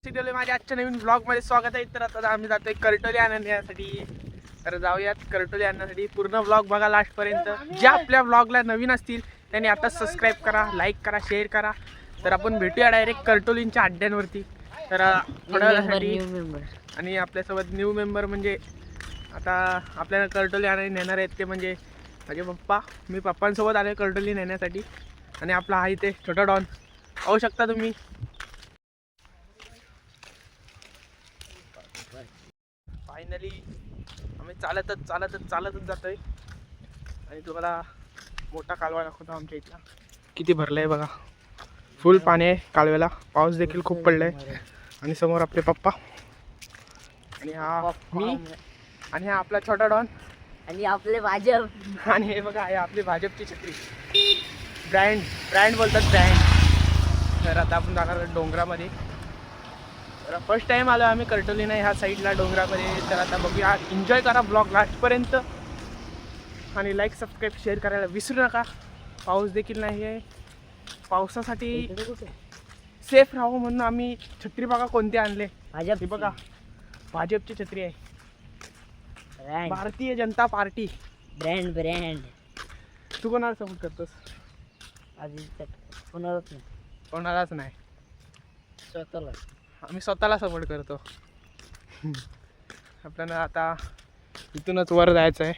माझ्या आजच्या नवीन ब्लॉगमध्ये स्वागत आहे. तर आता आम्ही जातोय करटोली आणण्यासाठी. तर जाऊयात करटोली आणण्यासाठी. पूर्ण ब्लॉग बघा लास्टपर्यंत. जे आपल्या ब्लॉगला नवीन असतील त्यांनी आता सबस्क्राईब करा, लाईक करा, शेअर करा. तर आपण भेटूया डायरेक्ट करटोलींच्या अड्ड्यांवरती. तर थोड्या वेळासाठी आणि आपल्यासोबत न्यू मेंबर म्हणजे आता आपल्याला करटोली आणायला नेणार आहेत ते म्हणजे माझे पप्पा. मी पप्पांसोबत आले करटोली नेण्यासाठी. आणि आपला हा इथे छोटा डॉन पाहू शकता तुम्ही. फायनली आम्ही चालतच जातोय. आणि तुम्हाला मोठा कालवा दाखवतो आमच्या इथला. किती भरलंय बघा. फुल पाणी आहे कालव्याला. पाऊस देखील खूप पडलाय. आणि समोर आपले पप्पा आणि हा मी आणि हा आपला छोटा डॉन आणि आपले भाजप. आणि हे बघा आहे आपली भाजपची छत्री. ब्रँड बोलतात ब्रँड. तर आता आपण जाणार डोंगरामध्ये. तर फर्स्ट टाइम आलो आम्ही करटोली नाही ह्या साईडला डोंगरामध्ये. तर आता बघूया. एन्जॉय करा ब्लॉग लास्टपर्यंत. आणि लाईक सबस्क्राईब शेअर करायला विसरू नका. पाऊस देखील नाही आहे. पावसासाठी सेफ राहू म्हणून आम्ही छत्री बघा कोणते आणले. भाजप बघा भाजपची छत्री आहे. Brand Bharatiya Janata party. Brand तू कोणाला सपोर्ट करतोस? आधी कोणालाच नाही. कोणालाच नाही. स्वतःला आम्ही स्वतःला सपोर्ट करतो. आपल्याला आता इथूनच वर जायचं आहे.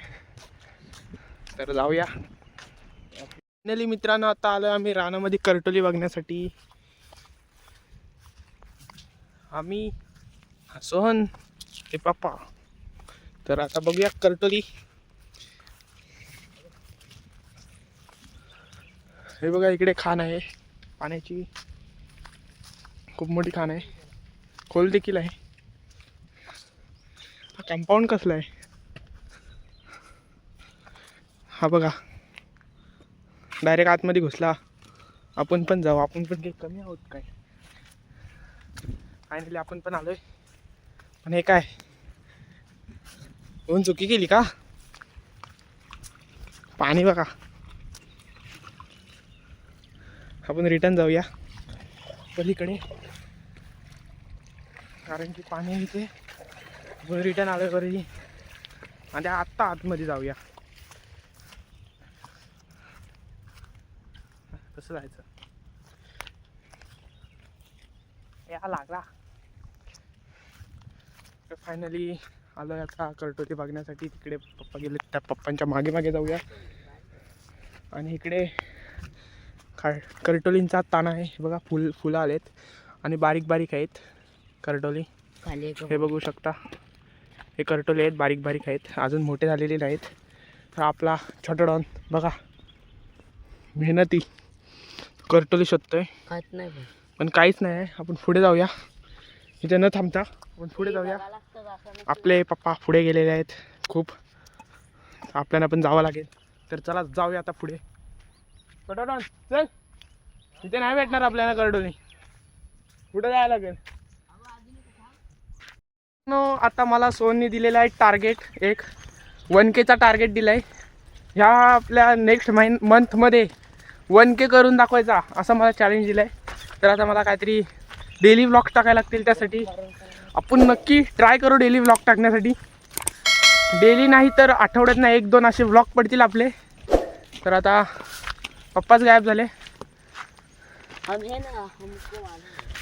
तर जाऊया. फायनली मित्रांनो आता आलो आम्ही रानामध्ये करटोली बघण्यासाठी. आम्ही सोहन हे पप्पा. तर आता बघूया करटोली. हे बघा इकडे खाण आहे पाण्याची. खूप मोठी खाण आहे. खोल देखील आहे. हा कंपाऊंड कसला आहे हा बघा. डायरेक्ट आतमध्ये घुसला. आपण पण जाऊ. आपण पण काही कमी आहोत काय. फायनली आपण पण आलोय. पण हे काय दोन चुकी केली का? पाणी बघा. आपण रिटर्न जाऊया पलीकडे कारण की पाणी इथे. आपण रिटर्न आलोय घरी. आणि आत्ता आतमध्ये जाऊया. कसं जायचं या लागला. तर फायनली आलोय आता करटोली बघण्यासाठी. तिकडे पप्पा गेले. त्या पप्पांच्या मागे मागे जाऊया. आणि इकडे करटोलींचा ताणा आहे बघा. फुलं आलेत आणि बारीक बारीक आहेत करटोली. हे बघू शकता. हे करटोली आहेत बारीक बारीक आहेत. अजून मोठे झालेले नाहीत. तर आपला छोटा डॉन बघा मेहनती करटोली शोधतोय. पण काहीच नाही आहे. आपण पुढे जाऊया. इथे न थांबता आपण पुढे जाऊया. आपले पप्पा पुढे गेलेले आहेत खूप. आपल्याला पण जावं लागेल. तर चला जाऊया आता पुढे. छोटा डॉन चल. इथे नाही भेटणार आपल्याला करटोली. पुढे जायला लागेल. आता मला सोननी दिलेला आहे टार्गेट. एक 1K टार्गेट दिलाय. ह्या आपल्या नेक्स्ट मंथमध्ये 1K करून दाखवायचा असं मला चॅलेंज दिलाय. तर आता मला काहीतरी डेली व्लॉग टाकायला लागतील. त्यासाठी आपण नक्की ट्राय करू डेली व्लॉग टाकण्यासाठी. डेली नाही तर आठवड्यातनं 1-2 असे व्लॉग पडतील आपले. तर आता पप्पाच गायब झाले.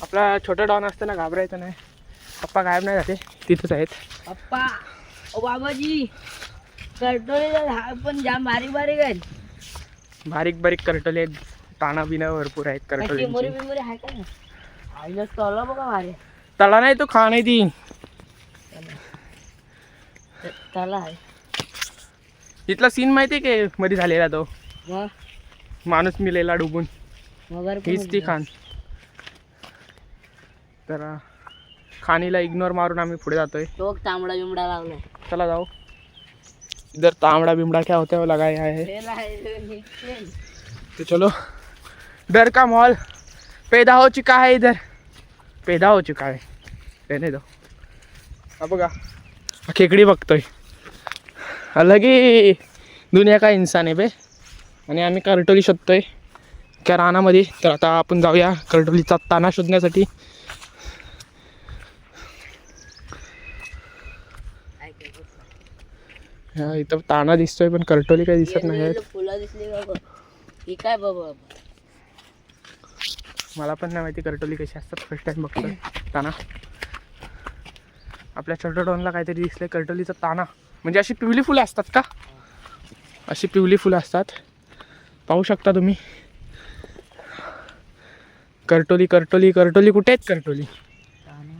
आपला छोटा डॉन असताना घाबरायचं नाही. पप्पा गायब नाही झाले. तिथंच आहेत पप्पा. ओ बाबाजी करटोलीला झाड पण जाम बारीक बारीक आहेत. बारीक बारीक करटोले आहेत. ताना बिना भरपूर आहेत करटोले. मेमोरी आहे का? आईला तळला बघा भारी. तळा नाही तो खा नाही ती. तळा आहे. इथला सीन माहिती आहे का मध्ये झालेला तो माणूस मिलेला डुबून. हीच ती खान. तर खाणीला इग्नोर मारून आम्ही पुढे जातोय. तो तांबडा बिमडा लागलाय. चला जाओ. इधर तांबड़ा बिमड़ा क्या होता है वो लगाया है. तो चलो. डर का माहौल पैदा हो चुका है इधर. पैदा हो चुका है. रहने दो. हा बघा खेकडी बघतोय. अलग ही दुनिया का इंसान आहे बे. आणि आम्ही करटोली शोधतोय त्या रानामध्ये. तर आता आपण जाऊया करटोलीचा ताना शोधण्यासाठी. हा इथं ताना दिसतोय पण करटोली काही दिसत नाही आहेत. फुलं दिसली का बघ. ही काय बाबा, मला पण नाही माहिती करटोली कशी असतात. फर्स्ट टाइम बघतोय ताना. आपल्या छोट्या डॉनला काहीतरी दिसलंय करटोलीचं ताना. म्हणजे अशी पिवली फुलं असतात का? अशी पिवली फुलं असतात, पाहू शकता तुम्ही. करटोली करटोली करटोली कुठे आहेत? करटोली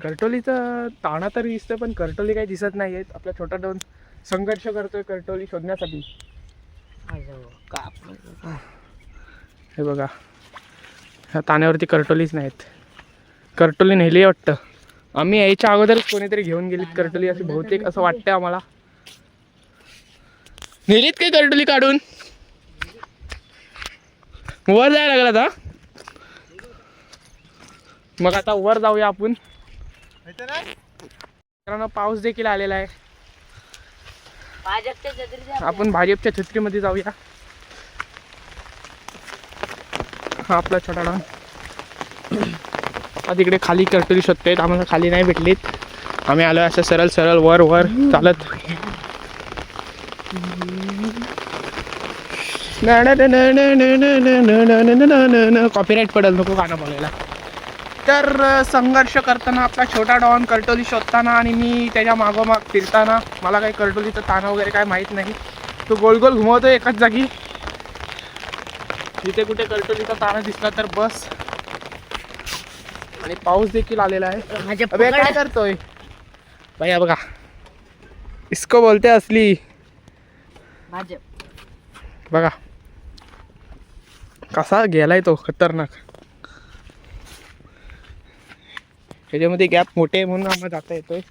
करटोलीचं ताना तरी दिसतंय पण करटोली काही दिसत नाही आहेत. आपला छोटा डॉन संघर्ष करतोय करटोली शोधण्यासाठी. हे बघा, ह्या ताण्यावरती करटोलीच नाहीत. करटोली नेली वाटतं. आम्ही यायच्या अगोदरच कोणीतरी घेऊन गेलीत करटोली अशी बहुतेक असं वाटतंय आम्हाला. नेलीत काही करटोली काढून? वर जायला लागला आता. मग आता वर जाऊया आपण, कारण पाऊस देखील आलेला आहे. आपण भाजपच्या छत्रीमध्ये जाऊया. हा आपला छोटा डॉन. आता तिकडे खाली करटोली शोधतायत. आम्हाला खाली नाही भेटलीत. आम्ही आलो असं सरळ सरळ वर वर चालत. कॉपीराईट पडेल, नको गाणं बोलायला. तर संघर्ष करताना आपला छोटा डॉन करटोली शोधताना आणि मी त्याच्या मागोमाग फिरताना. मला काही करटोलीचं ताना वगैरे काय माहीत नाही. तो गोल गोल घुमवतो एकाच जागी. जिथे कुठे करटोलीचा ताना दिसला तर बस. आणि पाऊस देखील आलेला आहे. अबे काय करतोय भैया? बघा, इसको बोलते असली. बघा कसा गेलाय तो, खतरनाक. त्याच्यामध्ये गॅप मोठे आहे म्हणून आम्हाला जाता येतोय.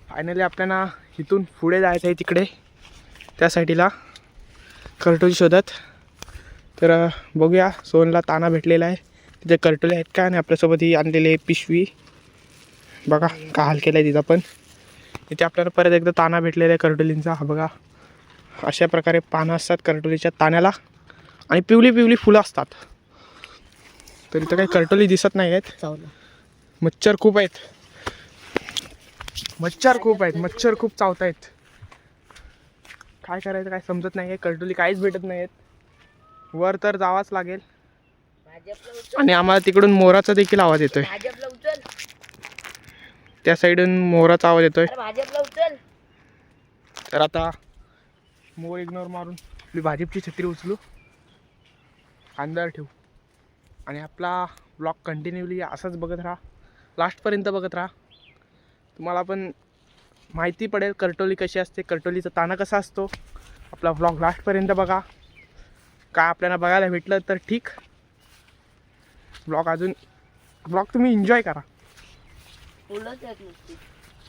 फायनली आपल्याला इथून पुढे जायचं आहे तिकडे, त्या साईडला करटोली शोधत. तर बघूया, सोनला ताना भेटलेला आहे. तिथे करटोली आहेत का? आणि आपल्यासोबत ही आणलेली पिशवी बघा का हाल केला आहे तिचा. पण इथे आपल्याला परत एकदा ताना भेटलेला आहे करटोलींचा. हा बघा, अशा प्रकारे पानं असतात करटोलीच्या ताण्याला आणि पिवली पिवली फुलं असतात. तर इथं काही करटोली दिसत नाही आहेत. मच्छर खूप आहेत, मच्छर खूप आहेत, मच्छर खूप चावत आहेत. काय करायचं काय समजत नाही आहे. करटोली काहीच भेटत नाही आहेत. वर तर जावाच लागेल. आणि आम्हाला तिकडून मोराचा देखील आवाज येतोय. त्या साईडून मोराचा आवाज येतोय. तर आता मोर इग्नोर मारून आपली भाजपची छत्री उचलू, अंधार ठेवू आणि आपला ब्लॉग कंटिन्यूली असंच बघत राहा. लास्टपर्यंत बघत राहा. तुम्हाला पण माहिती पडेल करटोली कशी असते, करटोलीचा ताना कसा असतो. आपला ब्लॉग लास्टपर्यंत बघा. काय आपल्याला बघायला भेटलं तर ठीक. ब्लॉग तुम्ही एन्जॉय करा.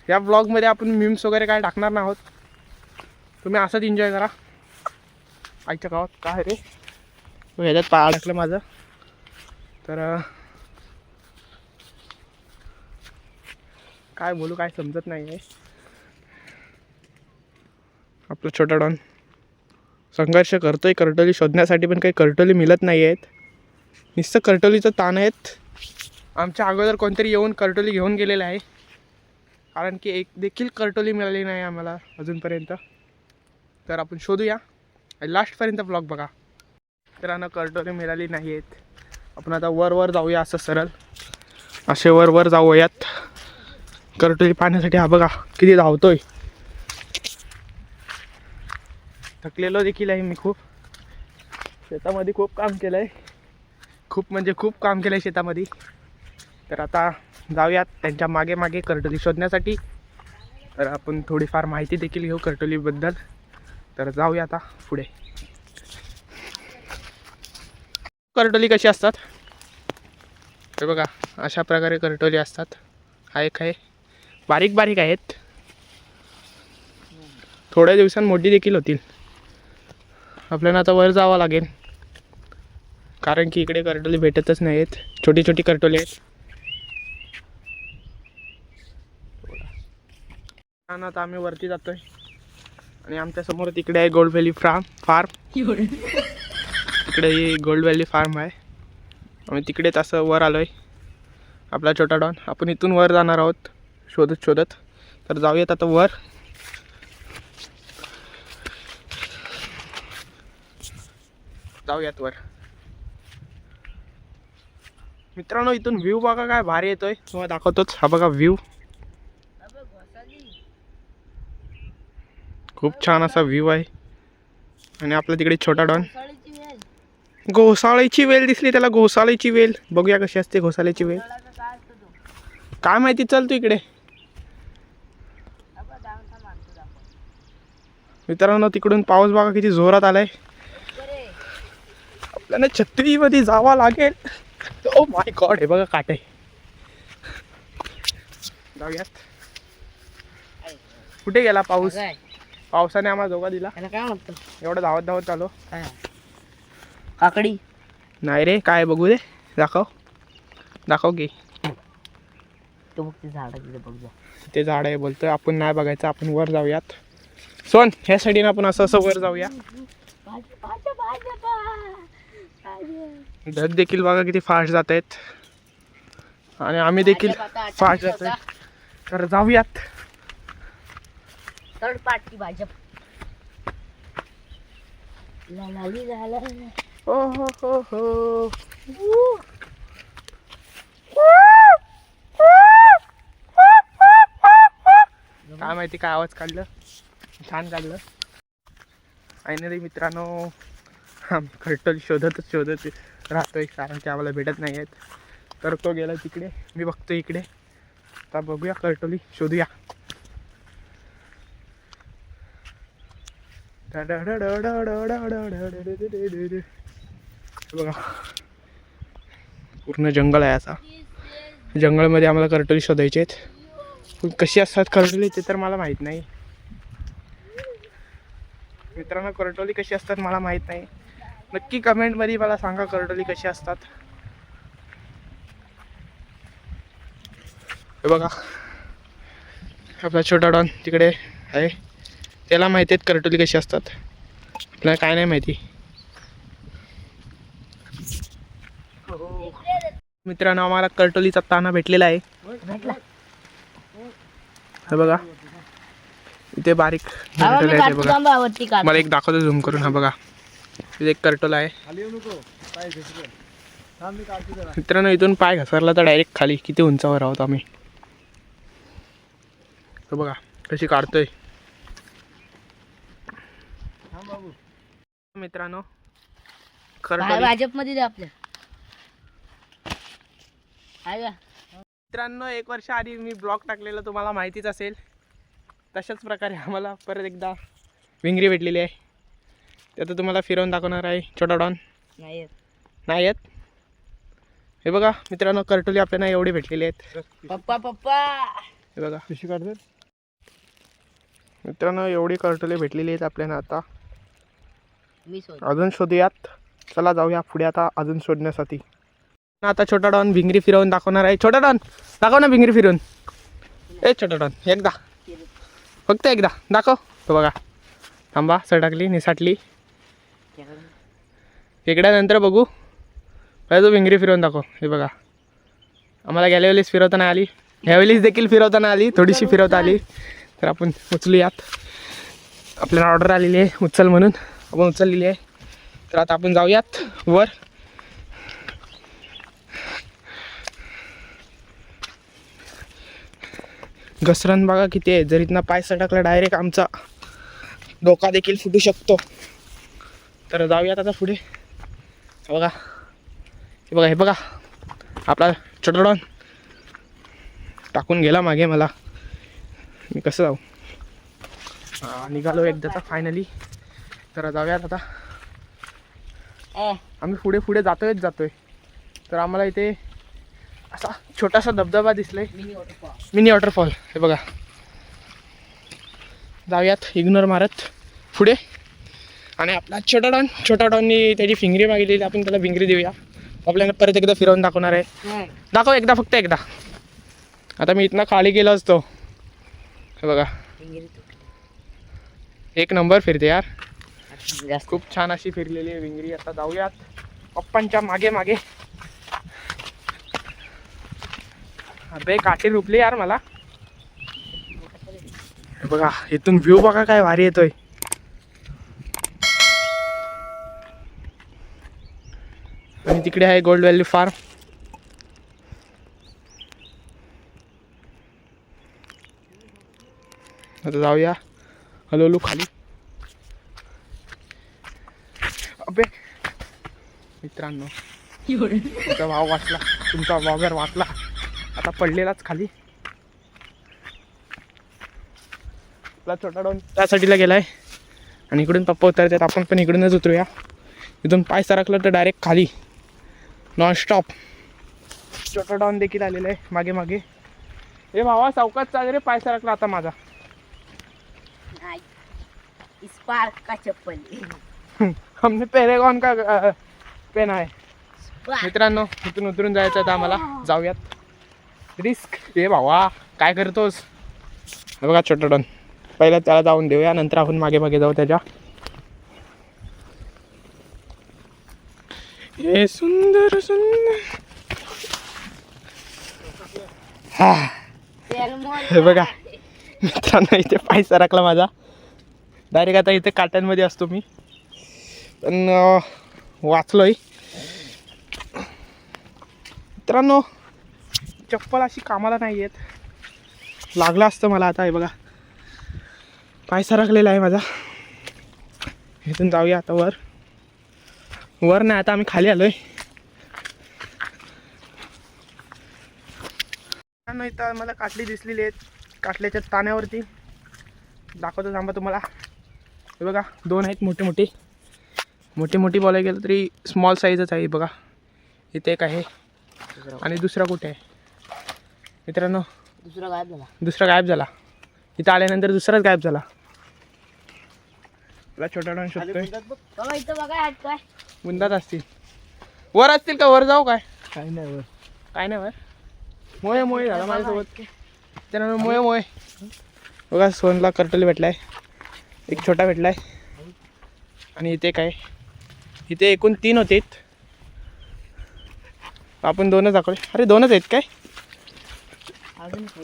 या ब्लॉगमध्ये आपण मीम्स वगैरे काय टाकणार नाही आहोत. तुम्ही असंच एन्जॉय करा. आईच्या गावात काय रे, ह्याच्यात पाय अडकलं माझं. तर काय बोलू काय समजत नाही आहे. आपला छोटा डॉन संघर्ष करतोय करटोली शोधण्यासाठी, पण काही करटोली मिळत नाही आहेत. नुसतं करटोलीचं ताण आहेत. आमच्या अगोदर कोणतरी येऊन करटोली घेऊन गेलेलं आहे, कारण की एक देखील करटोली मिळाली नाही आम्हाला अजूनपर्यंत. तर आपण शोधूया. लास्टपर्यंत ब्लॉग बघा. तर करटोली मिळाली नाही आहेत. आपण आता वर वर जाऊया असं सरळ. असे वर वर जाऊयात करटोली पाहण्यासाठी. हा बघा किती धावतोय. थकलेलो देखील आहे मी खूप. शेतामध्ये खूप काम केलं आहे. खूप म्हणजे खूप काम केलं आहे शेतामध्ये. तर आता जाऊयात त्यांच्या मागे मागे करटोली शोधण्यासाठी. तर आपण थोडीफार माहिती देखील घेऊ करटोलीबद्दल. तर जाऊया आता पुढे. करटोली कशी असतात हे बघा, अशा प्रकारे करटोली असतात. हा एक आहे, बारीक बारीक आहेत. थोड्या दिवसांत मोठी देखील होतील. आपल्याला आता वर जावं लागेल, कारण की इकडे करटोली भेटतच नाही आहेत. छोटी छोटी करटोली आहेत. आता आम्ही वरती जातोय आणि आमच्या समोर तिकडे आहे गोल्ड व्हॅली फार्म. तिकडे ही गोल्ड व्हॅली फार्म आहे. आम्ही तिकडेच असं वर आलोय. आपला छोटा डॉन. आपण इथून वर जाणार आहोत शोधत शोधत. तर जाऊयात आता वर. जाऊयात वर. मित्रांनो इथून व्ह्यू बघा काय भारी येतोय, तुम्हाला दाखवतोच. हा बघा व्ह्यू, खूप छान असा व्ह्यू आहे. आणि आपल्या तिकडे छोटा डॉन. घोसाळीची वेल दिसली त्याला, घोसाळीची वेल. बघूया कशी असते घोसाळीची वेल, काय माहिती. चल तू इकडे. मित्रांनो तिकडून पाऊस बघा किती जोरात आलाय. आपल्याला छत्रीमध्ये जावा लागेल. ओ माय गॉड, हे बघा काटे. जाऊयात. कुठे गेला पाऊस? पावसाने आम्हाला धोका दिला. काय म्हणतो एवढं धावत धावत चालू. काकडी नाही रे, काय बघू दे. दाखव दाखव की. तो बघ ते झाड बघ जा. ते झाड आहे बोलतोय. आपण नाही बघायचं, आपण वर जाऊयात. सोन ह्या साईडीने आपण असं असं वर जाऊया. ढग देखील बघा किती फास्ट जात आहेत आणि आम्ही देखील फास्ट जातोय. तर जाऊयात. थर्ड पार्टी भाजप लाली झालं. हो हो हो हो. काय माहिती काय आवाज काढलं, छान काढलं. फायनली मित्रांनो आम्ही खरटोली शोधत राहतोय, कारण की आम्हाला भेटत नाही आहेत. तर तो गेला तिकडे, मी बघतो इकडे. आता बघूया खरटोली शोधूया. बघा पूर्ण जंगल आहे असा. जंगलमध्ये आम्हाला करटोली शोधायचे आहेत. पण कशी असतात करटोली ते तर मला माहीत नाही. मित्रांनो करटोली कशी असतात मला माहीत नाही. नक्की कमेंटमध्ये मला सांगा करटोली कशी असतात. हे बघा आपला छोटा डॉन तिकडे आहे, त्याला माहिती आहेत करटोली कशी असतात. आपल्याला काय नाही माहिती. मित्रांनो आम्हाला करटोलीचा ताना भेटलेला आहे. हे बघा इथे बारीक करटोली आहे. बघा मला एक दाखवतो झूम करून. हा बघा इथे एक करटोला आहे. मित्रांनो इथून पाय घसरला तर डायरेक्ट खाली. किती उंचावर आहोत आम्ही. तो बघा कशी काढतोय. मित्रांनो भाजपमध्ये आपल्या मित्रांनो 1 वर्ष आधी मी ब्लॉग टाकलेलं तुम्हाला माहितीच असेल. तशाच प्रकारे आम्हाला परत एकदा विंगरी भेटलेली आहे. ते आता तुम्हाला फिरवून दाखवणार आहे. छोटा डॉन नाही येत. हे बघा मित्रांनो करटोली आपल्याला एवढी भेटलेली आहेत. पप्पा हे बघा कशी काढतात. मित्रांनो एवढी करटोली भेटलेली आहेत आपल्याला. आता अजून शोधूयात. चला जाऊया पुढे आता अजून शोधण्यासाठी. आता छोटा डॉन भिंगरी फिरवून दाखवणार आहे. छोटा डॉन दाखव ना भिंगरी फिरवून. ए छोटा डॉन एकदा, फक्त एकदा दाखव. तो बघा थांबा सटकली निसाटली. इकडे नंतर बघू. पहिले तो भिंगरी फिरवून दाखव. हे बघा आम्हाला गेल्या वेळेस फिरवताना आली, ह्यावेळेस देखील फिरवताना आली. थोडीशी फिरवता आली. तर आपण उचलूयात. आपल्याला ऑर्डर आलेली आहे उचल म्हणून, आपण उचललेली आहे. तर आता आपण जाऊयात वर. घसरण बघा किती आहे. जर इथनं पाय सटकला डायरेक्ट आमचा डोका देखील फुटू शकतो. तर जाऊयात आता पुढे. बघा हे बघा आपला छोटा डॉन टाकून गेला मागे मला. मी कसं जाऊ. निघालो एकदाचा फायनली. तर जाऊयात आता. आम्ही पुढे जातोय. तर आम्हाला इथे असा छोटासा धबधबा दिसलाय, मिनी वॉटरफॉल. हे बघा जाऊयात इग्नोर मारत पुढे. आणि आपला छोटा डॉननी त्याची फिंगरी मागितलेली. आपण त्याला फिंगरी देऊया. आपल्याला परत एकदा फिरवून दाखवणार आहे. दाखव एकदा, फक्त एकदा. आता मी इथनं खाली गेलो असतो. हे बघा 1 नंबर फिरते यार. खूप छान अशी फिरलेली आहे विंगरी. आता जाऊयात पप्पांच्या मागे मागे. अबे काठी रुपली यार मला. बघा इथून व्ह्यू बघा काय भारी येतोय. आणि तिकडे आहे गोल्ड व्हॅली फार्म. आता जाऊया हळूहळू खाली. अबे मित्रांनो, तुमचा भाव वाचला, तुमचा वॉगर वाचला. आता पडलेलाच खाली. आपला छोटा डॉन त्या साईडला गेलाय आणि इकडून पप्पा उतरतात. आपण पण इकडूनच उतरूया. इथून पाय सरकलं तर डायरेक्ट खाली नॉनस्टॉप. छोटा डॉन देखील आलेला आहे मागे मागे. हे भावा सावकाश चाल रे, पाय सरकला आता माझा. स्पार्क का चप्पल. हमने पेरेगॉन का पेन आहे. मित्रांनो इथून उतरून जायचं आता आम्हाला. जाऊयात. रिस्क. हे भावा काय करतोस. हे बघा छोटा डॉन. पहिला त्याला जाऊन देऊया, नंतर आपण मागे मागे जाऊ त्याच्या. हे सुंदर सुंदर. हे बघा मित्रांनो, इथे पाय सरकला माझा. डायरेक्ट आता इथे काट्यांमध्ये असतो मी, पण वाचलोय. मित्रांनो चप्पल अशी कामाला नाही येत. लागला असतं मला आता. हे बघा पाय सरकलेला आहे माझा. इथून जाऊया आता वर. वर नाही, आता आम्ही खाली आलोय. इथं मला काटली दिसलेली आहेत. काटल्याच्या ताण्यावरती दाखवतो थांबा तुम्हाला. हे बघा 2 आहेत मोठे मोठे. मोठी मोठी बोलायला गेलं तरी स्मॉल साईजच आहे. बघा इथे एक आहे आणि दुसरा कुठे आहे मित्रांनो. दुसरा गायब झाला. दुसरा गायब झाला. इथं आल्यानंतर दुसराच गायब झाला. आपला छोटा डॉन शोधतोय. बाबा इथं बघा हात काय बुंदात असतील. वर असतील का? वर जाऊ काय? काय नाही वर. काय नाही वर. मोये मोये झाला माझ्यासोबत. त्यानं मोये मोये. बघा सोनला कर्टली भेटलाय. एक छोटा भेटलाय आणि इथे काय, इथे एकूण 3 होते. आपण 2च दाखवले. अरे 2च आहेत काय.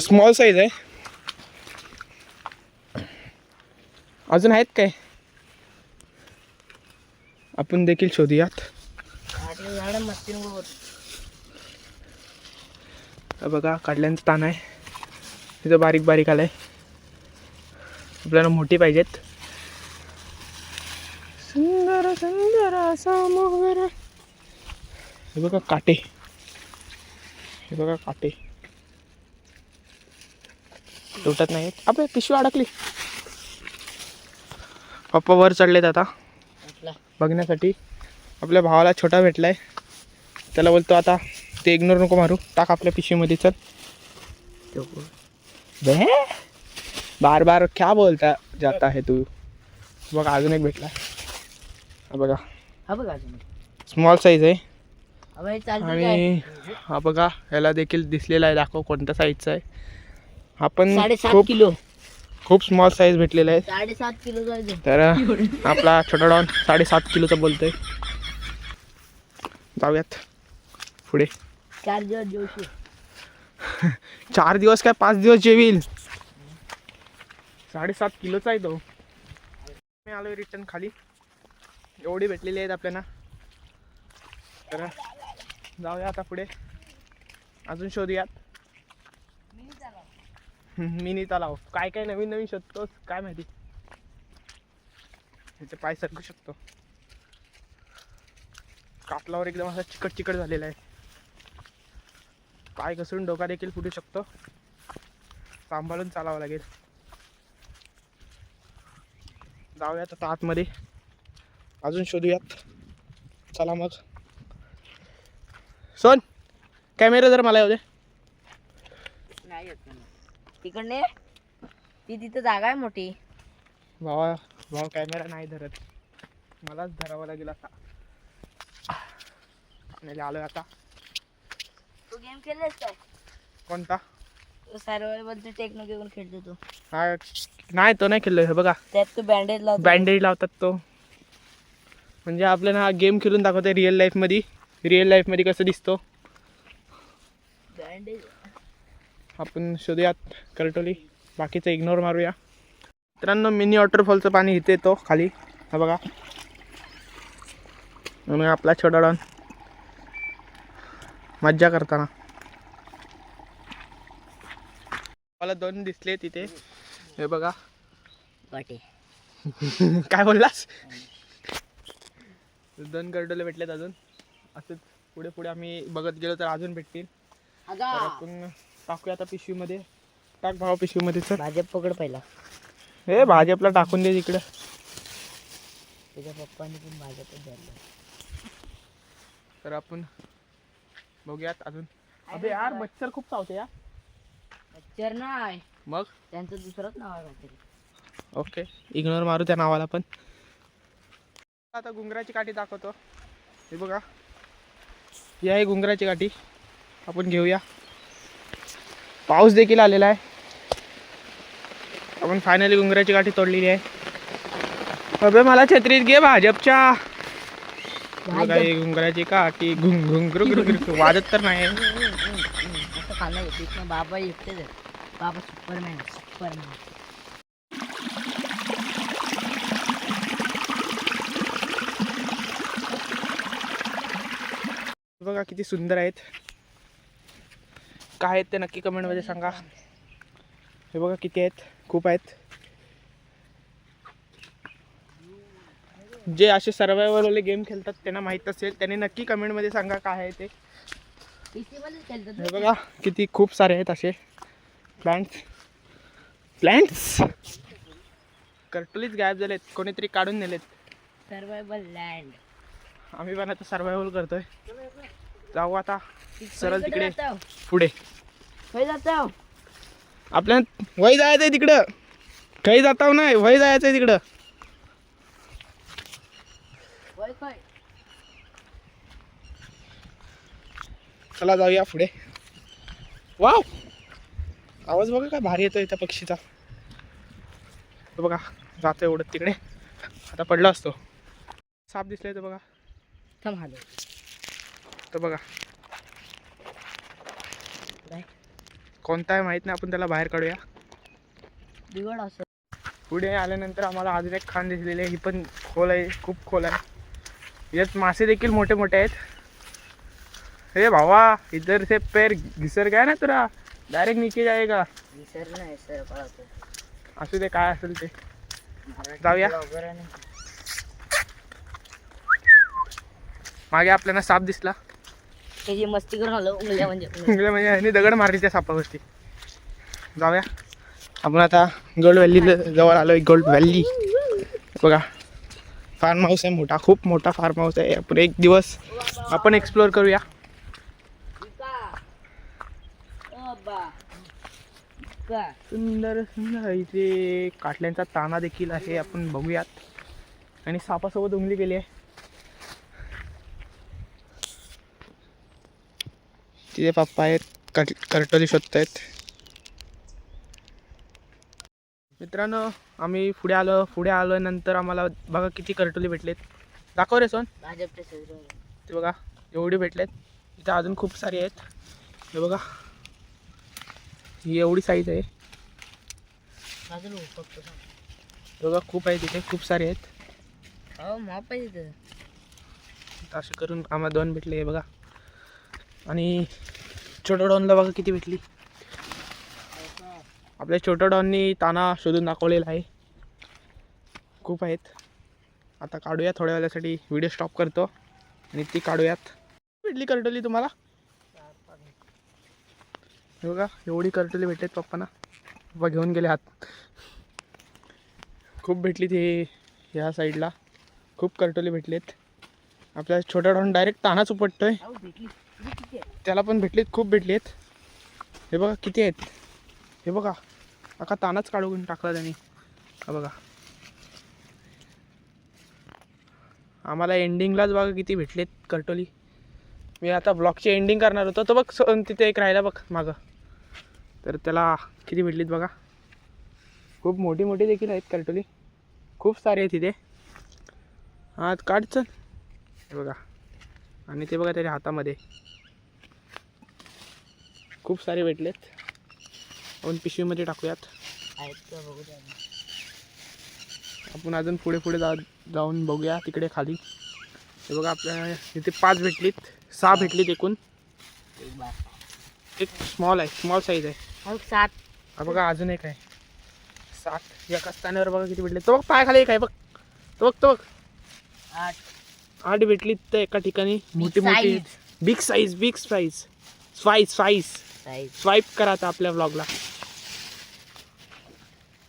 स्मॉल साईज आहे. अजून आहेत काय, आपण देखील शोधूयात. बघा काढल्यांचं ताण आहे. तिथं बारीक बारीक आलंय. आपल्याला मोठी पाहिजेत. सुंदर सुंदर असा मोगरा. हे बघा काटे. हे बघा काटे तुटत नाहीत. आपल्या पिशवी अडकली. पप्पा वर चढलेत आता बघण्यासाठी. आपल्या भावाला छोटा भेटलाय. त्याला बोलतो आता ते इग्नोर नको मारू, टाक आपल्या पिशवीमध्ये. चल बे, बार बार क्या बोलता जाता है तू. बघा अजून एक भेटला. हा बघा, हा बघा स्मॉल साईज आहे. आणि हा बघा ह्याला देखील दिसलेला आहे. दाखव कोणत्या साईजचा आहे. हा पण 7.5 किलो. खूप स्मॉल साईज भेटलेला आहे. 7.5 किलो. तर आपला छोटा डॉन 7.5 किलोचा बोलतोय. जाऊयात पुढे. 4 दिवस जेवशील. 4 दिवस काय 5 दिवस जेवील. 7.5 किलोचा आहे तो. मी आलोय रिटर्न खाली. एवढी भेटलेली आहेत आपल्याला. तर जाऊया आता पुढे. अजून शोधूयात. मिनी तलाव. काय काय नवीन नवीन शोधतोस काय माहिती. त्याचे पाय सरकू शकतो. कातलावर एकदम असा चिकट चिकट झालेला आहे. पाय घसरून डोका देखील फुटू शकतो. सांभाळून चालावं लागेल. जाऊयात आता आतमध्ये. अजून शोधूयात. चला मग. सोन कॅमेरा जर मला येऊ दे. नाही येत तिकडने. ती तिथं जागा आहे मोठी. भाव कॅमेरा नाही धरत. मलाच धरावं लागेल आता. आलोय आता. तू गेम खेळलेस काय? कोणता? सर्वायवलची टेक्नो घेऊन खेळतो तू. हा नाही तो नाही खेळलोय. हे बघा त्यात तू बँडेज लावतो. बँडेज लावतात तो. म्हणजे आपल्याला हा गेम खेळून दाखवते रिअल लाईफमध्ये. रिअल लाईफमध्ये कसं दिसतो. बँडेज. आपण शोधूयात करटोली. बाकीचं इग्नोर मारूया. मित्रांनो मिनी वॉटरफॉलचं पाणी इथे येतो खाली, हा बघा. आणि आपला छोटा डॉन मज्जा करताना. मला 2 दिसले तिथे, हे बघा. वाटे काय बोललास? 2 गर्डोले भेटलेत अजून. असंच पुढे पुढे आम्ही बघत गेलो तर अजून भेटतील. तर आपण टाकूया आता पिशवीमध्ये. टाक भावा पिशवीमध्ये. सर भाजप पकड पहिला. हे भाजपला टाकून दे तिकडं. त्याच्या पप्पांनी पण भाजपच धरलं. तर आपण बघूयात अजून. अबे यार मच्छर खूप चावते या. मच्छर नाही, मग त्यांचं दुसरंच नाव आहे काहीतरी. ओके, इग्नोर मारू त्या नावाला पण. आता गुंगराची काठी दाखवतो. हे बघा, ही आहे गुंगराची काठी. आपण घेऊया. पाऊस देखील आलेला आहे. आपण फायनली गुंगराची काठी तोडलेली आहे. अबे मला छत्रीत घे भाजपच्या. बघा ही गुंगराची काठी घुंग घुंग गुरु गुरु गुरु वाजत तर नाही. असं खाल्लं येते बाबा एकटेच आहे. बाबा सुपरमॅन. बघा किती सुंदर आहेत. काय आहेत ते नक्की कमेंटमध्ये सांगा. हे बघा किती आहेत, खूप आहेत. जे असे सर्वायवलवाले गेम खेळतात त्यांना माहीत असेल, त्यांनी नक्की कमेंटमध्ये सांगा काय आहे ते. हे बघा किती खूप सारे आहेत असे प्लांट्स. कर्टुलीच गायब झालेत, कोणीतरी काढून नेलेत. Survival land. आम्ही पण आता सर्वायवल करतोय. जाऊ आता सरळ तिकडे पुढे. जातो आपल्याला वय जायचंय तिकडं. काही जाताव नाही, वय जायचंय तिकडं. चला जाऊया पुढे. वाव, आवाज बघा काय भारी येतोय त्या पक्षीचा. तो बघा जातोय उडत तिकडे. आता पडला असतो. साप दिसलाय तो बघा. तो बघा कोणता आहे माहित नाही. आपण त्याला बाहेर काढूया. बिघड असं. पुढे आल्यानंतर आम्हाला अजून एक खान दिसलेली आहे. ही पण खोल आहे, खूप खोल आहे. यात मासे देखील मोठे मोठे आहेत. हे भावा इधर से पैर घिसर गया ना तुरा, डायरेक्ट नीचे जाएगा. असू दे काय असेल ते. जाऊया. मागे आपल्याला साप दिसला. त्याची मस्ती करून आलो. म्हणजे ह्याने दगड मारली त्या सापावरती. जाऊया आपण आता. गोल्ड व्हॅली जवळ आलोय. गोल्ड व्हॅली बघा, फार्म हाऊस आहे मोठा, खूप मोठा फार्म हाऊस आहे. आपण एक दिवस आपण एक्सप्लोअर करूया. सुंदर सुंदर इथे काटल्यांचा ताना देखील आहे, आपण बघूयात. आणि सापासोबत उंगली गेली आहे. तिथे पप्पा आहेत, करटोली शोधतायत. मित्रांनो आम्ही पुढे आलो नंतर आम्हाला बघा किती करटोली भेटलेत. दाखव रे सोन. ते बघा एवढी भेटलेत. इथे अजून खूप सारी आहेत. हे बघा ही एवढी साईज आहे. बघा खूप आहे तिथे, खूप सारे आहेत. असं करून आम्हाला 2 भेटले. हे बघा. आणि छोट्या डॉनला बघा किती भेटली. आपल्या छोट्या डॉननी ताना शोधून दाखवलेला आहे. खूप आहेत. आता काढूया थोड्या वेळासाठी. व्हिडिओ स्टॉप करतो आणि ती काढूयात. भेटली करटोली तुम्हाला. हे बघा एवढी करटोली भेटलेत पप्पांना. पप्पा घेऊन गेले हात. खूप भेटली ती ह्या साईडला. खूप करटोली भेटलेत. आपल्या छोटा डॉन डायरेक्ट तानाच उपटतोय. त्याला पण भेटलीत, खूप भेटलीत. हे बघा किती आहेत. हे बघा अका तानाच काढून टाकला त्यांनी. हा बघा आम्हाला एंडिंगलाच बघा किती भेटलेत करटोली. मी आता ब्लॉगची एंडिंग करणार होतो. तो बघ तिथे एक राहिला बघ मागं. तर त्याला किती भेटलीत बघा. खूप मोठी मोठी देखील आहेत करटोली. खूप सारे आहेत तिथे. हा काढचं. हे बघा. आणि ते बघा त्याच्या हातामध्ये खूप सारे भेटलेत. आपण पिशवीमध्ये टाकूयात. आपण अजून पुढे पुढे जाऊन बघूया तिकडे खाली. हे बघा आपल्याला इथे 5 भेटलीत, 6 भेटलीत एकूण. एक स्मॉल आहे, स्मॉल साईज आहे. 7. हा बघा अजून एक आहे 7. एका स्थानावर बघा किती भेटले. तो बघ पाय खाली एक आहे बघ, तो बघ 8 भेटलीत तर एका ठिकाणी. मोठी मोठी बिग साईज. स्वाईप करा आता आपल्या व्लॉगला.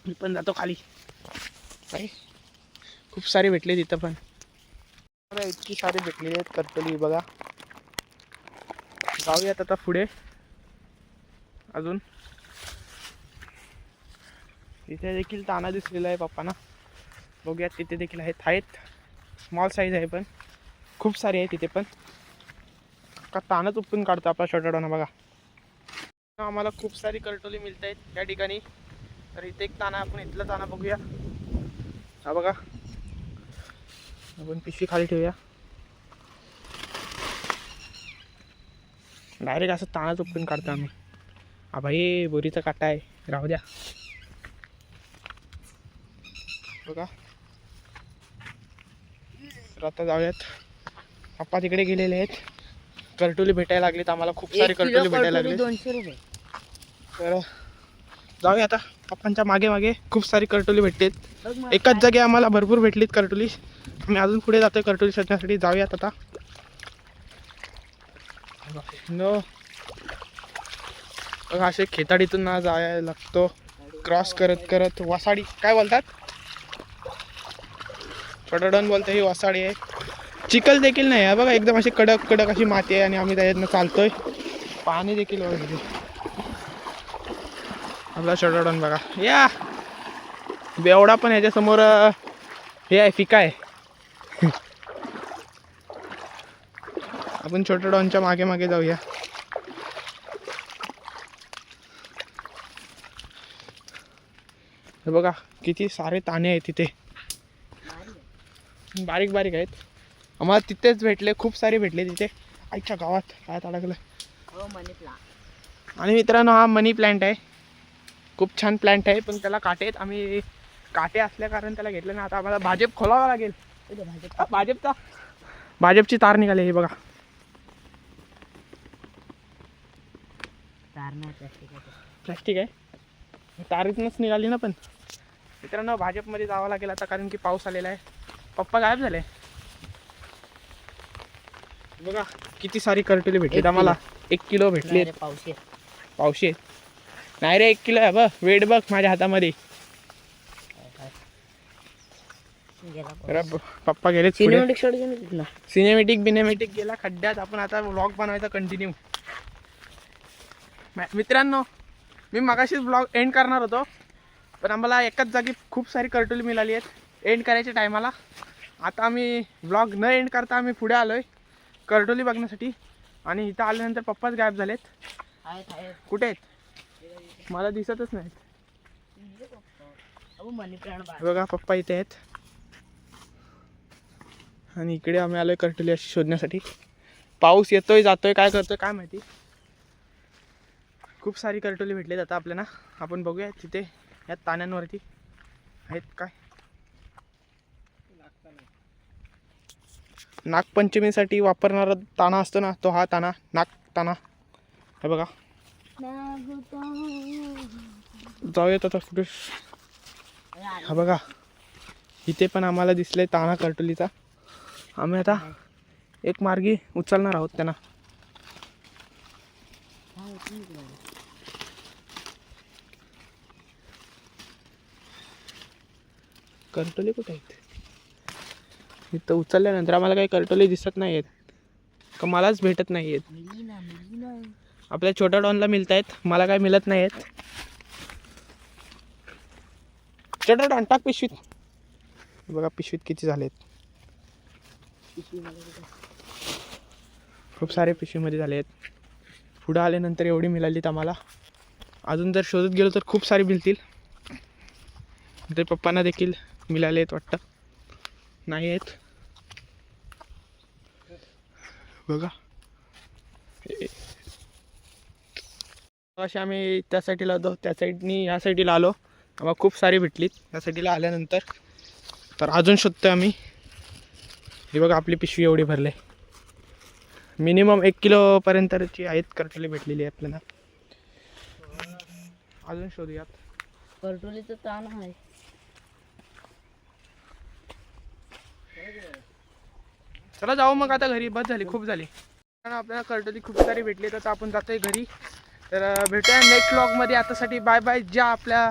मी पण जातो खाली. खूप सारे भेटले तिथं पण. इतकी सारे भेटलेले आहेत करतोली बघा. जाऊयात आता पुढे अजून. तिथे देखील ताना दिसलेला आहे पप्पांना. बघूयात तिथे देखील आहेत. स्मॉल साईज आहे पण खूप सारी आहे तिथे पण. का तानच उपटून काढतो आपला छोटा बघा. आम्हाला खूप सारी करटोली मिळत आहेत या ठिकाणी. तर इथे एक ताना, आपण इथला ताना बघूया. हा बघा, आपण पिशवी खाली ठेवूया. डायरेक्ट असं तानाच उपटून काढतो आम्ही. हा भाई बोरीचा काटा आहे, राहू द्या. बघा तर आता जाऊयात. पप्पा तिकडे गेलेले आहेत. करटोली भेटायला लागलीत आम्हाला. खूप सारी करटोली भेटायला लागली. 200 रुपये. तर जाऊया आता. पप्पांच्या मागे मागे खूप सारी करटोली भेटतेत. एकाच जागी आम्हाला भरपूर भेटलीत करटोली. आम्ही अजून पुढे जातोय करटोली शोधण्यासाठी. जाऊयात आता. बघा असे खेताडीतून ना जायला लागतो, क्रॉस करत वासाडी. काय बोलतात, छोटडन बोलतो. ही वासाडी आहे. चिखल देखील नाही आहे बघा, एकदम अशी कडक अशी माती आहे. आणि आम्ही त्याच्यातनं चालतोय. पाणी देखील वगैरे. आपला छोटडन बघा. या बेवडा पण ह्याच्यासमोर हे आहे, फिका आहे. आपण छोट्या डॉनच्या मागे मागे जाऊया. हे बघा किती सारे ताने आहेत तिथे. बारीक आहेत. आम्हाला तिथेच भेटले, खूप सारे भेटले तिथे. आईच्या गावात काय अडकलं. आणि मित्रांनो हा मनी प्लांट आहे. खूप छान प्लांट आहे, पण त्याला काटे आहेत. आम्ही काटे असल्या कारण त्याला घेतलं ना. आता आम्हाला भाजप खोलावा लागेल. भाजपची तार निघाली. हे बघा, प्लास्टिक आहे. तारीतनच निघाली ना. पण मित्रांनो भाजपमध्ये जावं लागेल आता, कारण की पाऊस आलेला आहे. पप्पा गायब झाले. बघा किती सारी करटोली भेटलीत आम्हाला. 1 किलो भेटली. पावशे नाही रे, 1 किलो आहे बघ. वेट बघ माझ्या हातामध्ये. पप्पा गेले सिनेमॅटिक गेला खड्ड्यात. आपण आता व्लॉग बनवायचा कंटिन्यू. मित्रांनो मी मगाशीच व्लॉग एंड करणार होतो, पण आम्हाला एकाच जागी खूप सारी करटोली मिळाली आहेत एंड करायच्या टायमाला. आता आम्ही व्लॉग न एंड करता आम्ही पुढे आलोय करटोली बघण्यासाठी. आणि इथं आल्यानंतर पप्पाच गायब झालेत. कुठे आहेत मला दिसतच नाहीत. बघा पप्पा इथे आहेत. आणि इकडे आम्ही आलोय करटोली अशी शोधण्यासाठी. पाऊस येतोय जातोय, काय करतोय काय माहिती. खूप सारी करटोली भेटलेत आता आपल्याला. आपण बघूया तिथे या ताण्यांवरती आहेत काय. नागपंचमीसाठी वापरणारा ताना असतो ना, तो हा ताना, नाग ताना. हे बघा. जाऊयात आता पुढे. हा बघा इथे पण आम्हाला दिसलंय ताना करटोलीचा. आम्ही आता एक मार्गी उचलणार आहोत त्यांना. करटोली कुठे आहेत. इथं उचलल्यानंतर आम्हाला काही करटोली दिसत नाही आहेत का, मलाच भेटत नाही आहेत. आपल्या छोट्या डॉनला मिळत आहेत, मला काय मिळत नाही आहेत. छोटा डॉन टाक पिशवीत. बघा पिशवीत किती झालेत. खूप सारे पिशवीमध्ये झाले आहेत. पुढं आल्यानंतर एवढी मिळालीत आम्हाला. अजून जर शोधत गेलो तर खूप सारे मिळतील. ते पप्पांना देखील मिळाले आहेत वाटतं. नाही आहेत बघा. असे आम्ही त्या साईडला आलो, त्या साईडनी ह्या साईडला आलो. आम्हाला खूप सारी भेटलीत. त्या साईडला आल्यानंतर तर अजून शोधतोय आम्ही. ही बघा आपली पिशवी एवढी भरले. मिनिमम 1 किलोपर्यंतची आहेत करटोली भेटलेली आहे आपल्याला. अजून शोधूयात. करटोलीचं ताण आहे. चला जाऊ मग आता घरी. बस झाली, खूप झाली. आपल्याला करटोली खूप सारी भेटली तर आपण जातोय घरी. तर भेटूया नेक्स्ट व्लॉगमध्ये. आतासाठी बाय बाय. ज्या आपल्या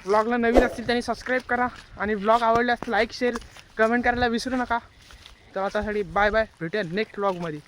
व्लॉगला नवीन असतील त्यांनी सबस्क्राईब करा आणि व्लॉग आवडल्यास लाईक शेअर कमेंट करायला विसरू नका. तर आतासाठी बाय बाय. भेटूया नेक्स्ट व्लॉगमध्ये.